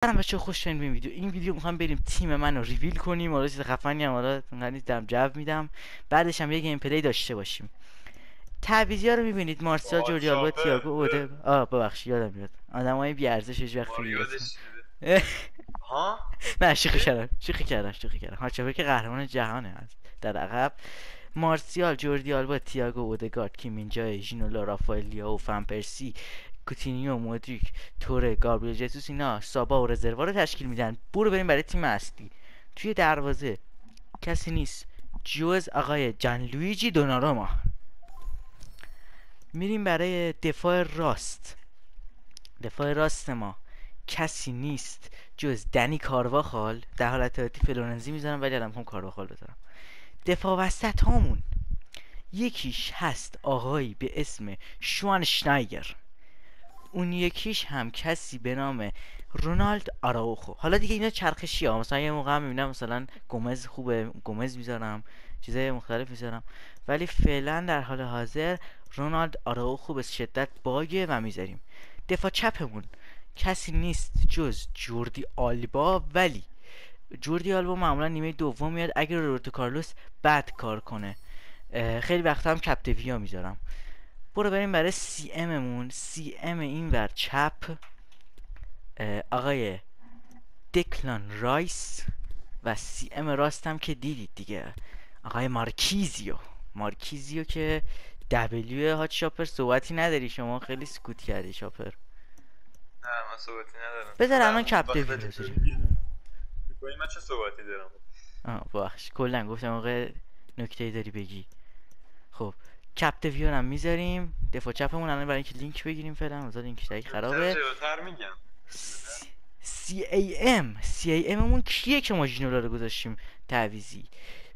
برام بچه خوش شدین به این ویدیو. این ویدیو میخوام بریم تیم من رو ریویل کنیم. حالا چیز خفنی هم حالا دارم جو میدم، بعدش هم یه گیم پلی داشته باشیم. تعویضیا رو میبینید: مارسیال، جوردی آلبا، تییاگو، اودگارد. ببخشید یادم میاد آدمای بی ارزش هیچ وقت فری ها؟ نه شوخی کردم. هاچاپر که قهرمان جهانه در عقب. مارسیال، جوردی آلبا، تییاگو، اودگارد، کیمینجای، ژینولا، رافائل لیاو، فان پرسی، کوتینیو، مودریک، توره، گابریل جسوس، اینا سابا و رزروا رو تشکیل میدن. برو بریم برای تیم اصلی. توی دروازه کسی نیست جز آقای جان لویجی دوناروما. میریم برای دفاع راست ما کسی نیست جز دنی کارواخال. در حالت عادی فلورنزی میذارم ولی الان میخوام کارواخال بذارم. دفاع وسط هامون یکیش هست آقایی به اسم شوانشنایگر، اون یکیش هم کسی به نام رونالد آراوخو. حالا دیگه اینا چرخشی ها، مثلا یه موقع هم میبینم مثلا گومز خوبه، گومز میذارم، چیزای مختلف میذارم، ولی فعلا در حال حاضر رونالد آراوخو به شدت باگه و میذاریم. دفاع چپمون کسی نیست جز جوردی آلبا، ولی جوردی آلبا معمولا نیمه دوم میاد اگر روبرتو کارلوس بد کار کنه. خیلی وقتا هم کپتویا میذارم. برو بریم برای سی اممون. سی ام این ور چپ آقای دکلان رایس، و سی ام راست هم که دیدید دیگه آقای مارکیزیو که دبلیو هات شاپر صحبتی نداری، شما خیلی سکوت کردی شاپر. نه من صحبتی ندارم. بذار الان کپتویو بذاری. من چه صحبتی دارم؟ بخش کلا گفتم آقا نکته داری بگی. خب کپتویو هم میذاریم. دفاع چپمون الان برای اینکه لینک بگیریم فعلا واسه لینک تایی خرابه. میگم سی ای اممون کیه که ما ژینولا رو گذاشتیم تعویزی؟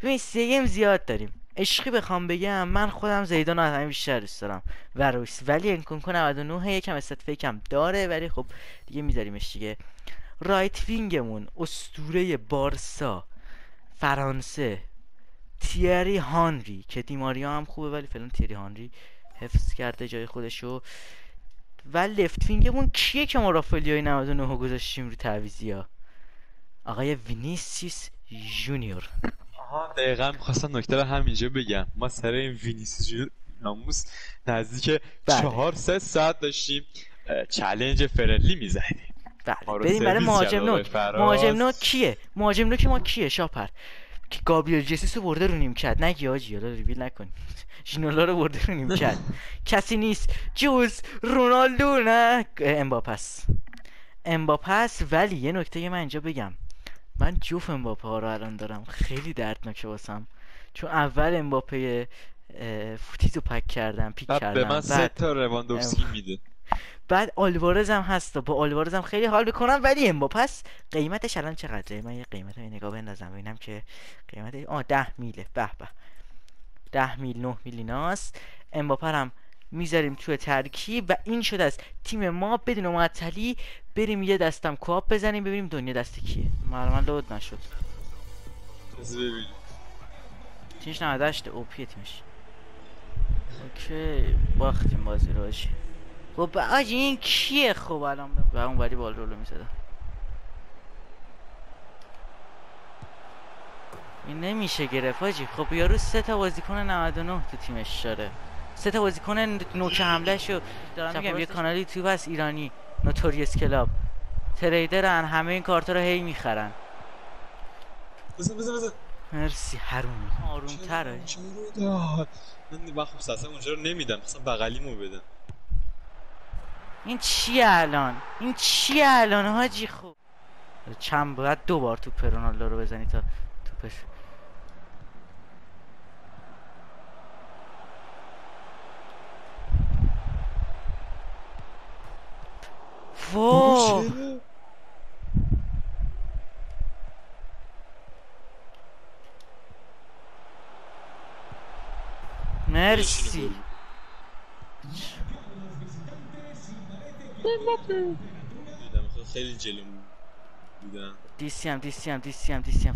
ببین سی ای ام زیاد داریم. عشقی بخوام بگم من خودم زیدان رو از همین بیشتر دوست دارم و رویس، ولی انکونکو 99 یکم استات فیکم داره، ولی خب دیگه میذاریمش دیگه. رایت وینگمون اسطوره بارسا فرانسه تیری هانری، که دیماریا هم خوبه ولی فعلا تیری هانری حفظ کرده جای خودشو. و لفت وینگمون کیه که ما رافائلیای 99 گذاشتیم رو تعویضیا؟ آقای وینیسیوس جونیور. آها دقیقا میخواستم نکته رو همینجا بگم. ما سر این وینیسیوس جونیور ناموس نزدیک بله 4-3 ساعت داشتیم چالنج فرندلی میزدیم. بله ما رو بریم برای سرویس کرد مهاجم آقای نوک. مهاجم فراز. نوک کیه؟ مهاجم نوک ما کیه شاپر؟ که گابریل جسوس رو برده رو نیمکت. نگی آجی حالا ریویل نکنی. ژینولا رو برده رو نیمکت. کسی نیست جز رونالدو، نه امباپس. ولی یه نکته من اینجا بگم، من جوف امباپه ها رو الان دارم، خیلی دردناکه واسم، چون اول امباپه فوتیزو پیک بعد به من کردم، 3 تا رواندوفسکی میده. بعد آلوارز هم هست و با آلوارز هم خیلی حال میکنم، ولی امباپس قیمتش الان چقدره؟ من یه قیمت رو نگاه بندازم ببینم که قیمتش 10 میله. به 10 میل 9 میل ایناست. امباپه هم میذاریم توی ترکیب و این شده از تیم ما بدون معطلی. بریم یه دستم کوآپ بزنیم ببینیم دنیا دست کیه. من لود نشد. تیمش 98 اوپی تیمش. اوکی باختیم بازی رو آجی. خب آجی این کیه؟ خب الان به اون ولی بال رولو میزدم. این نمیشه گرفت آجی. خب یارو 3 تا بازیکن 99 تو تیمش داره، 3 تا بازیکن نوک حمله شو دارم میگم. یه کانال یوتیوب هست ایرانی، نوتوریوس کلاب، تریدرن، همه این کارتا رو هی میخرن. بزن مرسی حرومی. آروم تره. من خب ساسه اونجا رو نمیدم، مثلا بغلیمو بدم. این چیه الان حاجی؟ خوب چند باید 2 بار توپ رونالدو رو بزنی تا توپش. واو مرسی. دیدم خیلی جلو بودن. دیسی هم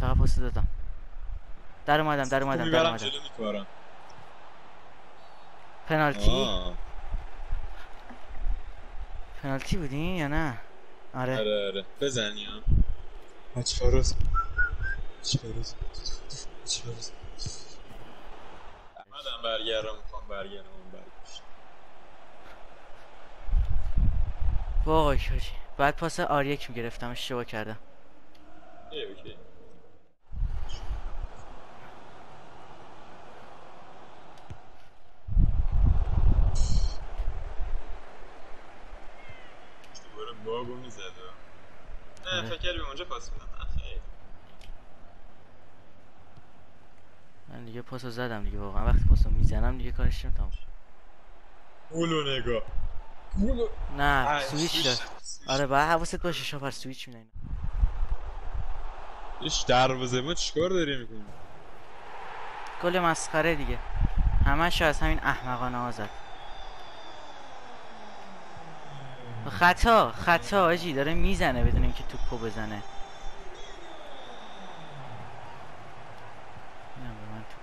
فقط پاس دادم. در اومدم. جلو میکارم. پنالتی بودین یا نه؟ آره آره بزن یا حاج فراز احمدم برگردم میخوام برگردم اون برگشت وای حاجی بعد پاس آریک میگرفتم اشتباه کردم. اوکی دوباره باگو میزد نه آره. فکر کردی به اونجا پاس میدم خیلی من دیگه پاسو زدم دیگه واقعا وقتی پاسو میزنم دیگه کارش تمام. گولو نگاه گولو نه سویچ داد. آره باید حواست باشه شاپر سویچ میدن. ایش دروازه ما چیکار داری میکنی؟ گل مسخره دیگه همشو از همین احمقانه ها زد. خطا آجی داره میزنه بدون اینکه توپو بزنه. اینم به من توپ.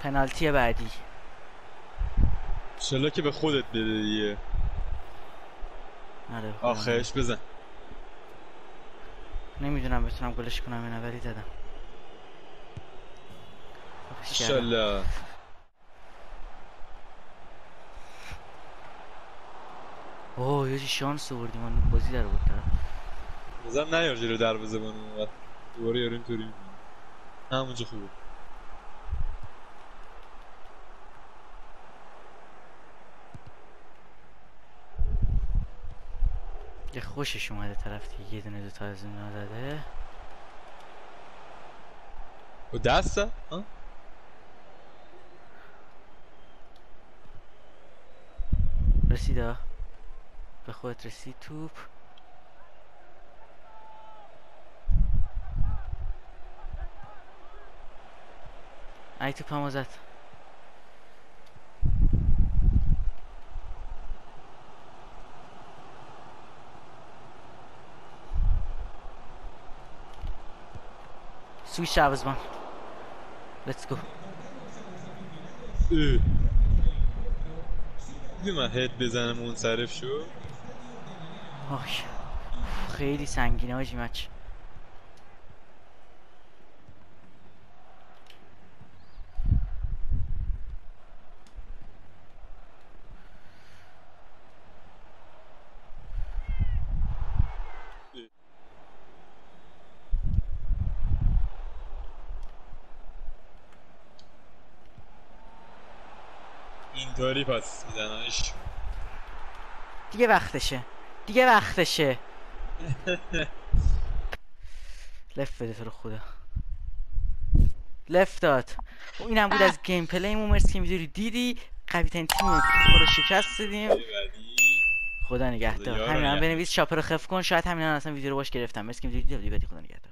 پنالتی بعدی انشالله که به خودت بده دیگه. آره آخرش بزن. نمیدونم بتونم گلش کنم یا نه ولی زدم. انشالله. اوه یه شانس آوردیم اون بازی در بود طرف. بازم نیار جلو دروازه بانو اونوقت دوباره یارو اینطوری میکنه همونجا خوبه. یه خوشش اومده طرف دیگه یه دونه دوتا از اینا زده. و دسته؟ ها؟ رسیده به خودت رسید توپ. ای توپ هم زد. سویچ عوضبان لیتس گو. دیدی من هد بزنم منصرف شو. آی خیلی سنگینه آجی مچ. اینطوری پس میزننش دیگه وقتشه لفت بده تو رو خدا. لفت داد. اینم بود از گیم پلیمون. مرسی که میدونی دیدی قوی ترین تیم رو شکست دادیم. خدا نگهدار. همین الان بنویس شاپر رو خف کن شاید همین الان اصلا ویدیو رو باش گرفتم. مرسی که میدونی دیدی خدا نگهدار.